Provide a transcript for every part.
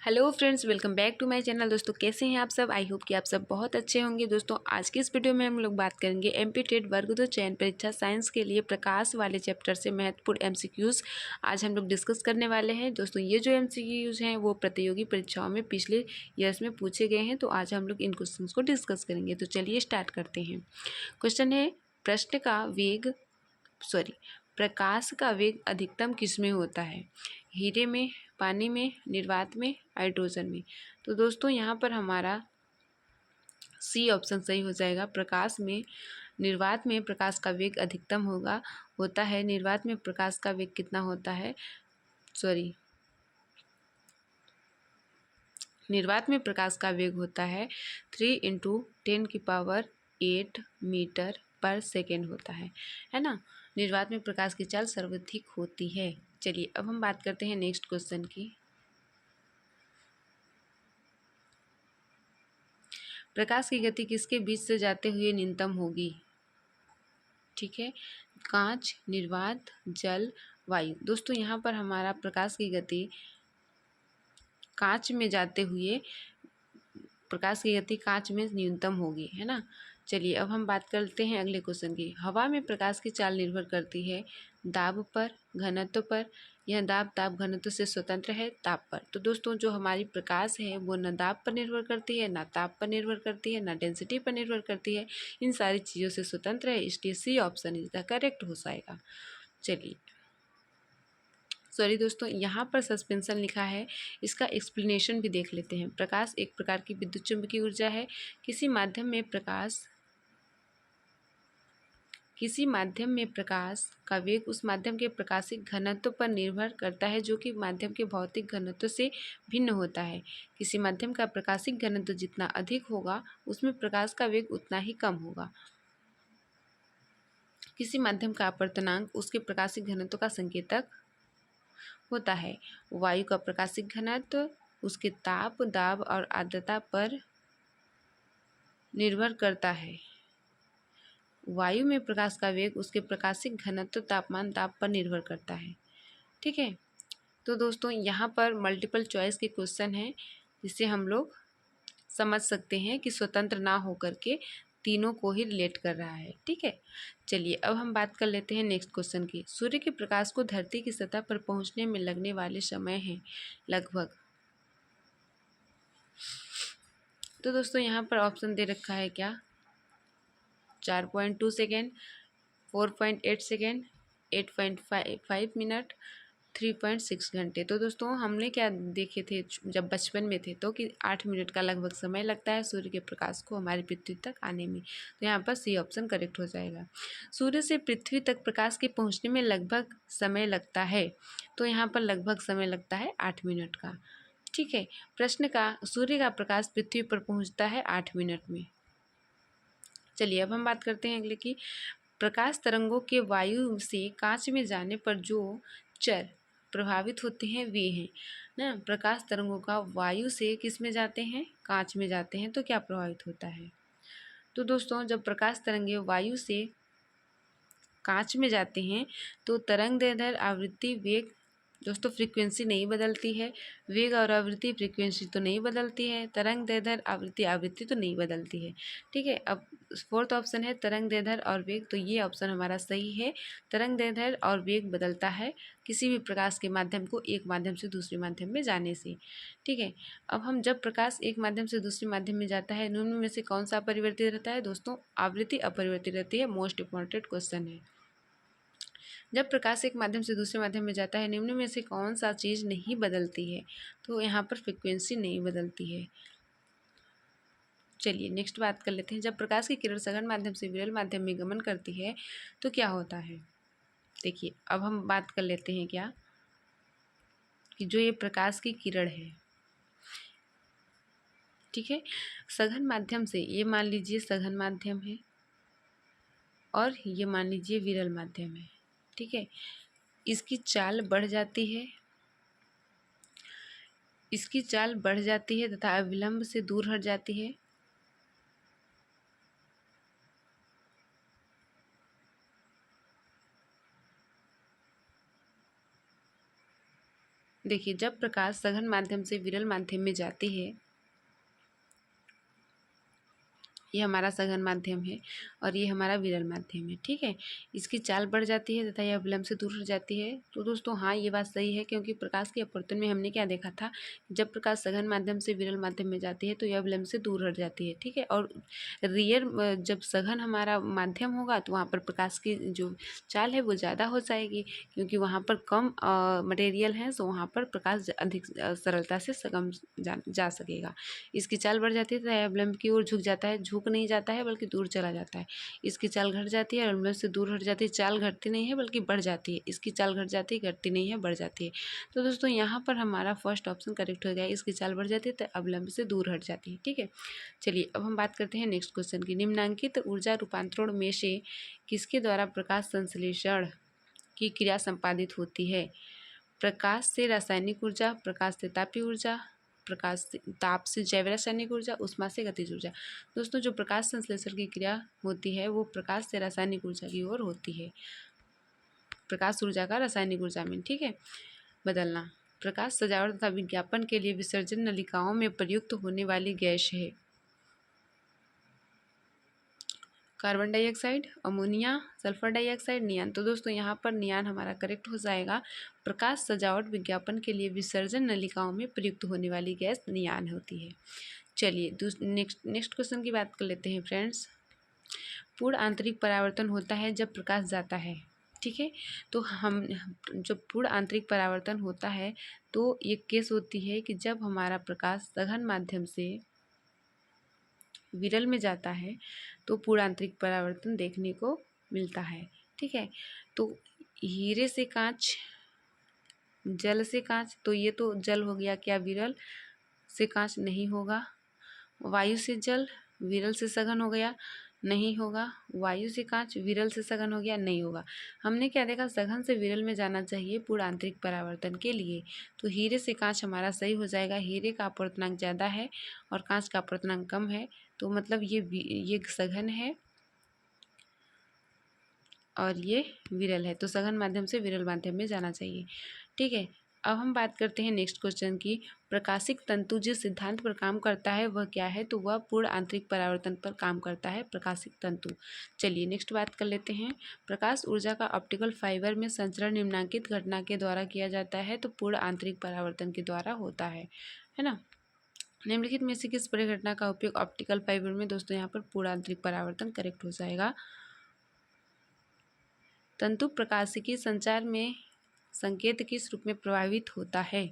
Hello friends, welcome back to my channel. दोस्तों कैसे हैं आप सब? आई होप कि आप सब बहुत अच्छे होंगे। दोस्तों आज की इस वीडियो में हम लोग बात करेंगे एमपी टेट वर्ग 2 चयन परीक्षा साइंस के लिए प्रकाश वाले चैप्टर से महत्वपूर्ण एमसीक्यूज आज हम लोग डिस्कस करने वाले हैं। दोस्तों ये जो एमसीक्यूज हैं वो प्रतियोगी परीक्षाओं में पिछले ईयर्स में पूछे गए हैं, तो आज हम लोग इन क्वेश्चन को डिस्कस करेंगे। तो चलिए स्टार्ट करते हैं। क्वेश्चन है, प्रकाश का वेग अधिकतम किसमें होता है? हीरे में, पानी में, निर्वात में, हाइड्रोजन में। तो दोस्तों यहाँ पर हमारा सी ऑप्शन सही हो जाएगा। प्रकाश में, निर्वात में प्रकाश का वेग अधिकतम होता है। निर्वात में प्रकाश का वेग कितना होता है? निर्वात में प्रकाश का वेग होता है 3 × 10⁸ मीटर पर सेकेंड होता है ना। निर्वात में प्रकाश की चाल सर्वाधिक होती है। चलिए अब हम बात करते हैं नेक्स्ट क्वेश्चन की। प्रकाश की गति किसके बीच से जाते हुए न्यूनतम होगी? ठीक है, कांच, निर्वात, जल, वायु। दोस्तों यहाँ पर हमारा प्रकाश की गति कांच में न्यूनतम होगी, है ना। चलिए अब हम बात करते हैं अगले क्वेश्चन की। हवा में प्रकाश की चाल निर्भर करती है दाब पर, घनत्व पर। यह दाब ताप घनत्व से स्वतंत्र है, ताप पर। तो दोस्तों जो हमारी प्रकाश है वो न दाब पर निर्भर करती है, ना ताप पर निर्भर करती है, ना डेंसिटी पर निर्भर करती है। इन सारी चीज़ों से स्वतंत्र है, इसलिए C option is the correct हो जाएगा। चलिए दोस्तों यहाँ पर सस्पेंशन लिखा है, इसका एक्सप्लेनेशन भी देख लेते हैं। प्रकाश एक प्रकार की विद्युत चुंबकीय ऊर्जा है। किसी माध्यम में प्रकाश का वेग उस माध्यम के प्रकाशिक घनत्व पर निर्भर करता है, जो कि माध्यम के भौतिक घनत्व से भिन्न होता है। किसी माध्यम का प्रकाशिक घनत्व जितना अधिक होगा उसमें प्रकाश का वेग उतना ही कम होगा। किसी माध्यम का अपवर्तनांक उसके प्रकाशिक घनत्व का संकेतक होता है। वायु का प्रकाशिक घनत्व उसके ताप, दाब और आर्द्रता पर निर्भर करता है। वायु में प्रकाश का वेग उसके प्रकाशिक घनत्व, तापमान, दाब पर निर्भर करता है। ठीक है, तो दोस्तों यहाँ पर मल्टीपल चॉइस के क्वेश्चन हैं, जिससे हम लोग समझ सकते हैं कि स्वतंत्र ना होकर के तीनों को ही रिलेट कर रहा है। ठीक है, चलिए अब हम बात कर लेते हैं नेक्स्ट क्वेश्चन की। सूर्य के प्रकाश को धरती की सतह पर पहुंचने में लगने वाले समय हैं लगभग। तो दोस्तों यहाँ पर ऑप्शन दे रखा है क्या? 4.2 सेकेंड, 4.8 सेकेंड, 8.5 मिनट, 3.6 घंटे। तो दोस्तों हमने क्या देखे थे जब बचपन में थे, तो कि 8 मिनट का लगभग समय लगता है सूर्य के प्रकाश को हमारी पृथ्वी तक आने में। तो यहाँ पर सी ऑप्शन करेक्ट हो जाएगा। सूर्य से पृथ्वी तक प्रकाश के पहुँचने में लगभग समय लगता है, तो यहाँ पर लगभग समय लगता है 8 मिनट का। ठीक है, प्रश्न का सूर्य का प्रकाश पृथ्वी पर पहुँचता है 8 मिनट में। चलिए अब हम बात करते हैं अगले की। प्रकाश तरंगों के वायु से कांच में जाने पर जो चर प्रभावित होते हैं वे हैं ना। प्रकाश तरंगों का वायु से किस में जाते हैं? कांच में जाते हैं, तो क्या प्रभावित होता है? तो दोस्तों जब प्रकाश तरंगे वायु से कांच में जाते हैं तो तरंग दैर्ध्य, आवृत्ति, वेग, दोस्तों फ्रीक्वेंसी नहीं बदलती है। वेग और आवृत्ति, फ्रीक्वेंसी तो नहीं बदलती है। तरंग दैर्ध्य, आवृत्ति तो नहीं बदलती है। ठीक है, अब फोर्थ ऑप्शन है तरंग दैर्ध्य और वेग, तो ये ऑप्शन हमारा सही है। तरंग दैर्ध्य और वेग बदलता है किसी भी प्रकाश के माध्यम को एक माध्यम से दूसरे माध्यम में जाने से। ठीक है, अब हम जब प्रकाश एक माध्यम से दूसरे माध्यम में जाता है, निम्न में से कौन सा अपरिवर्तित रहता है? दोस्तों आवृत्ति अपरिवर्तित रहती है। मोस्ट इंपॉर्टेंट क्वेश्चन है। जब प्रकाश एक माध्यम से दूसरे माध्यम में जाता है, निम्न में से कौन सा चीज़ नहीं बदलती है? तो यहाँ पर फ्रीक्वेंसी नहीं बदलती है। चलिए नेक्स्ट बात कर लेते हैं। जब प्रकाश की किरण सघन माध्यम से विरल माध्यम में गमन करती है तो क्या होता है? देखिए अब हम बात कर लेते हैं क्या कि जो ये प्रकाश की किरण है, ठीक है, सघन माध्यम से, ये मान लीजिए सघन माध्यम है और ये मान लीजिए विरल माध्यम है। ठीक है, इसकी चाल बढ़ जाती है तथा अविलंब से दूर हट जाती है। देखिए, जब प्रकाश सघन माध्यम से विरल माध्यम में जाती है, ये हमारा सघन माध्यम है और ये हमारा विरल माध्यम है, ठीक है। इसकी चाल बढ़ जाती है तथा यह विलंब से दूर हट जाती है। तो दोस्तों हाँ, ये बात सही है, क्योंकि प्रकाश के अपवर्तन में हमने क्या देखा था, जब प्रकाश सघन माध्यम से विरल माध्यम में जाती है तो यह विलंब से दूर हट जाती है, ठीक है। और जब सघन हमारा माध्यम होगा तो वहाँ पर प्रकाश की जो चाल है वो ज़्यादा हो जाएगी, क्योंकि वहाँ पर कम मटेरियल है, तो वहाँ पर प्रकाश अधिक सरलता से सघन जा सकेगा। इसकी चाल बढ़ जाती है तो यह विलंब की ओर झुक जाता है, झुक नहीं जाता है बल्कि दूर चला जाता है। इसकी चाल घट जाती है और विलंब से दूर हट जाती है। चाल घटती नहीं है बल्कि बढ़ जाती है। इसकी चाल घट जाती है, घटती नहीं है, बढ़ जाती है। तो दोस्तों यहाँ पर हमारा फर्स्ट ऑप्शन करेक्ट हो गया। इसकी चाल बढ़ जाती है तो अवलंब से दूर हट जाती है, ठीक है। चलिए अब हम बात करते हैं नेक्स्ट क्वेश्चन की। निम्नांकित ऊर्जा रूपांतरण में से किसके द्वारा प्रकाश संश्लेषण की क्रिया संपादित होती है? प्रकाश से रासायनिक ऊर्जा, प्रकाश से तापीय ऊर्जा, प्रकाश से ताप से जैव रासायनिक ऊर्जा, ऊष्मा से गतिज ऊर्जा। दोस्तों जो प्रकाश संश्लेषण की क्रिया होती है वो प्रकाश से रासायनिक ऊर्जा की ओर होती है। प्रकाश ऊर्जा का रासायनिक ऊर्जा में, ठीक है, बदलना। प्रकाश सजावट तथा विज्ञापन के लिए विसर्जन नलिकाओं में प्रयुक्त होने वाली गैस है carbon dioxide, ammonia, sulphur dioxide, neon. तो दोस्तों यहाँ पर नियान हमारा करेक्ट हो जाएगा। प्रकाश सजावट विज्ञापन के लिए विसर्जन नलिकाओं में प्रयुक्त होने वाली गैस नियान होती है। चलिए नेक्स्ट क्वेश्चन की बात कर लेते हैं फ्रेंड्स। पूर्ण आंतरिक परावर्तन होता है जब प्रकाश जाता है, ठीक है। तो हम जब पूर्ण आंतरिक परावर्तन होता है तो ये केस होती है कि जब हमारा प्रकाश सघन माध्यम से विरल में जाता है तो पूर्ण आंतरिक परावर्तन देखने को मिलता है, ठीक है। तो हीरे से कांच, जल से कांच, तो ये तो जल हो गया, क्या विरल से कांच नहीं होगा। वायु से जल, विरल से सघन हो गया, नहीं होगा। वायु से कांच, विरल से सघन हो गया, नहीं होगा। हमने क्या देखा, सघन से विरल में जाना चाहिए पूर्ण आंतरिक परावर्तन के लिए, तो हीरे से कांच हमारा सही हो जाएगा। हीरे का अपवर्तनांक ज़्यादा है और कांच का अपवर्तनांक कम है, तो मतलब ये सघन है और ये विरल है, तो सघन माध्यम से विरल माध्यम में जाना चाहिए, ठीक है। अब हम बात करते हैं नेक्स्ट क्वेश्चन की। प्रकाशिक तंतु जिस सिद्धांत पर काम करता है वह क्या है? तो वह पूर्ण आंतरिक परावर्तन पर काम करता है, प्रकाशिक तंतु। चलिए नेक्स्ट बात कर लेते हैं। प्रकाश ऊर्जा का ऑप्टिकल फाइबर में संचरण निम्नांकित घटना के द्वारा किया जाता है, तो पूर्ण आंतरिक परावर्तन के द्वारा होता है ना। निम्नलिखित में से किस परिघटना का उपयोग ऑप्टिकल फाइबर में? दोस्तों यहाँ पर पूर्ण आंतरिक परावर्तन करेक्ट हो जाएगा। तंतु प्रकाशिकी संचार में संकेत किस रूप में प्रभावित होता है?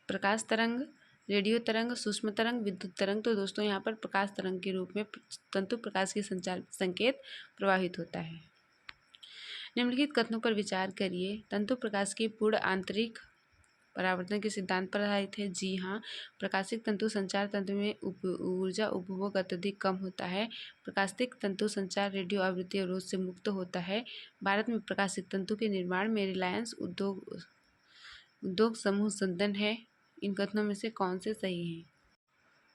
प्रकाश तरंग, रेडियो तरंग, सूक्ष्म तरंग, विद्युत तरंग। तो दोस्तों यहाँ पर प्रकाश तरंग के रूप में तंतु प्रकाश की संचार संकेत प्रभावित होता है। निम्नलिखित कथनों पर विचार करिए। तंतु प्रकाश की पूर्ण आंतरिक परावर्तन के सिद्धांत पर आधारित है। जी हाँ, प्रकाशिक तंतु संचार तंत्र में ऊर्जा उपभोग अत्यधिक कम होता है। प्रकाशिक तंतु संचार रेडियो आवृत्ति अवरोध से मुक्त होता है। भारत में प्रकाशिक तंतु के निर्माण में रिलायंस उद्योग समूह संलग्न है। इन कथनों में से कौन से सही हैं?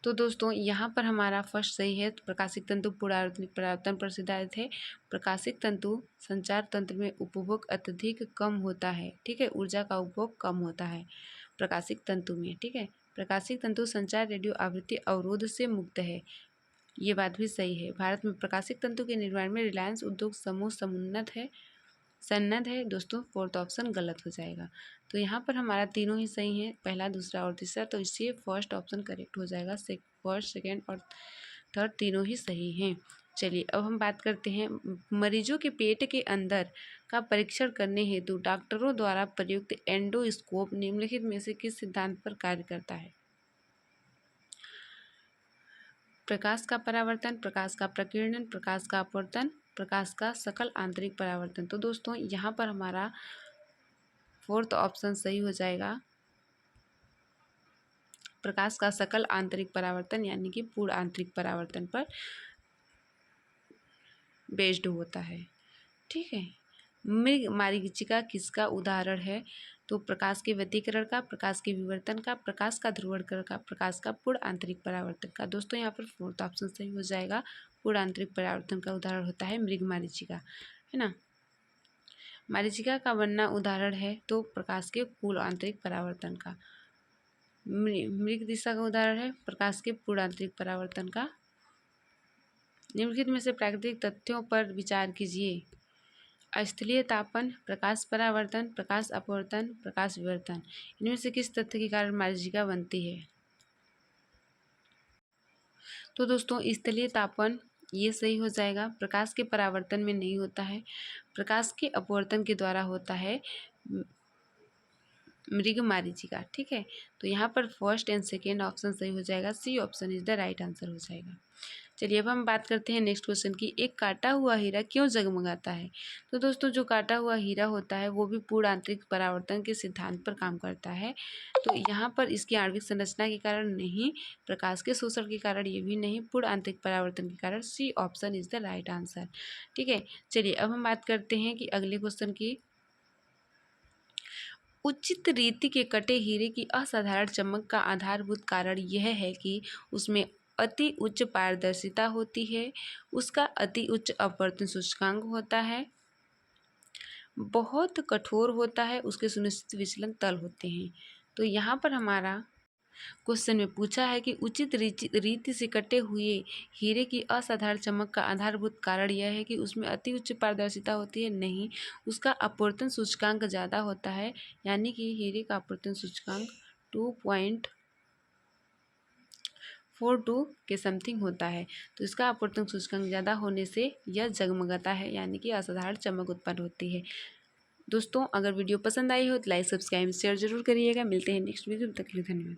तो दोस्तों यहाँ पर हमारा फर्स्ट सही है। प्रकाशिक तंतु पूर्ण परावर्तन पर सिद्धांत है। प्रकाशिक तंतु संचार तंत्र में उपभोग अत्यधिक कम होता है, ठीक है, ऊर्जा का उपभोग कम होता है प्रकाशिक तंतु में, ठीक है। प्रकाशिक तंतु संचार रेडियो आवृत्ति अवरोध से मुक्त है, ये बात भी सही है। भारत में प्रकाशिक तंतु के निर्माण में रिलायंस उद्योग समूह सन्नद्ध है। दोस्तों फोर्थ ऑप्शन गलत हो जाएगा। तो यहाँ पर हमारा तीनों ही सही है, पहला, दूसरा और तीसरा, तो इससे फर्स्ट ऑप्शन करेक्ट हो जाएगा। फर्स्ट, सेकेंड और थर्ड तीनों ही सही हैं। चलिए अब हम बात करते हैं। मरीजों के पेट के अंदर का परीक्षण करने हेतु डॉक्टरों द्वारा प्रयुक्त एंडोस्कोप निम्नलिखित में से किस सिद्धांत पर कार्य करता है? प्रकाश का परावर्तन, प्रकाश का प्रकीर्णन, प्रकाश का अपवर्तन, प्रकाश का सकल आंतरिक परावर्तन। तो दोस्तों यहाँ पर हमारा फोर्थ ऑप्शन सही हो जाएगा। प्रकाश का सकल आंतरिक परावर्तन यानी कि पूर्ण आंतरिक परावर्तन पर बेस्ड होता है, ठीक है। मृग मारीचिका किसका उदाहरण है? तो प्रकाश के व्यतिकरण का, प्रकाश के विवर्तन का, प्रकाश का ध्रुवणकरण का, प्रकाश का पूर्ण आंतरिक परावर्तन का। दोस्तों यहाँ पर फोर्थ ऑप्शन सही हो जाएगा। पूर्ण आंतरिक परावर्तन का उदाहरण होता है मृग मारीचिका, है ना। मरीचिका का बनना उदाहरण है तो प्रकाश के पूर्ण आंतरिक परावर्तन का। मृग दिशा का उदाहरण है प्रकाश के पूर्ण आंतरिक परावर्तन का। निम्नलिखित में से प्राकृतिक तथ्यों पर विचार कीजिए। स्थलीय तापन, प्रकाश परावर्तन, प्रकाश अपवर्तन, प्रकाश विवर्तन। इनमें से किस तथ्य के कारण मरीचिका बनती है? तो दोस्तों स्थलीय तापन ये सही हो जाएगा। प्रकाश के परावर्तन में नहीं होता है, प्रकाश के अपवर्तन के द्वारा होता है मृग मरीचिका। ठीक है, तो यहाँ पर फर्स्ट एंड सेकेंड ऑप्शन सही हो जाएगा। C option is the right answer हो जाएगा। चलिए अब हम बात करते हैं नेक्स्ट क्वेश्चन की। एक काटा हुआ हीरा क्यों जगमगाता है? तो दोस्तों जो काटा हुआ हीरा होता है वो भी पूर्ण आंतरिक परावर्तन के सिद्धांत पर काम करता है। तो यहाँ पर इसकी आणविक संरचना के कारण नहीं, प्रकाश के शोषण के कारण ये भी नहीं, पूर्ण आंतरिक परावर्तन के कारण। C option is the right answer. ठीक है, चलिए अब हम बात करते हैं कि अगले क्वेश्चन की। उचित रीति के कटे हीरे की असाधारण चमक का आधारभूत कारण यह है कि उसमें अति उच्च पारदर्शिता होती है, उसका अति उच्च अपवर्तन सूचकांक होता है, बहुत कठोर होता है, उसके सुनिश्चित विचलन तल होते हैं। तो यहाँ पर हमारा क्वेश्चन में पूछा है कि उचित रीति से कटे हुए हीरे की असाधारण चमक का आधारभूत कारण यह है कि उसमें अति उच्च पारदर्शिता होती है। नहीं, उसका अपवर्तन सूचकांक ज़्यादा होता है, यानी कि हीरे का अपवर्तन सूचकांक 2.42 के समथिंग होता है। तो इसका अपवर्तन सूचकांक ज़्यादा होने से यह जगमगाता है, यानी कि असाधारण चमक उत्पन्न होती है। दोस्तों अगर वीडियो पसंद आई हो तो लाइक सब्सक्राइब शेयर जरूर करिएगा। मिलते हैं नेक्स्ट वीडियो, तब तक के लिए धन्यवाद।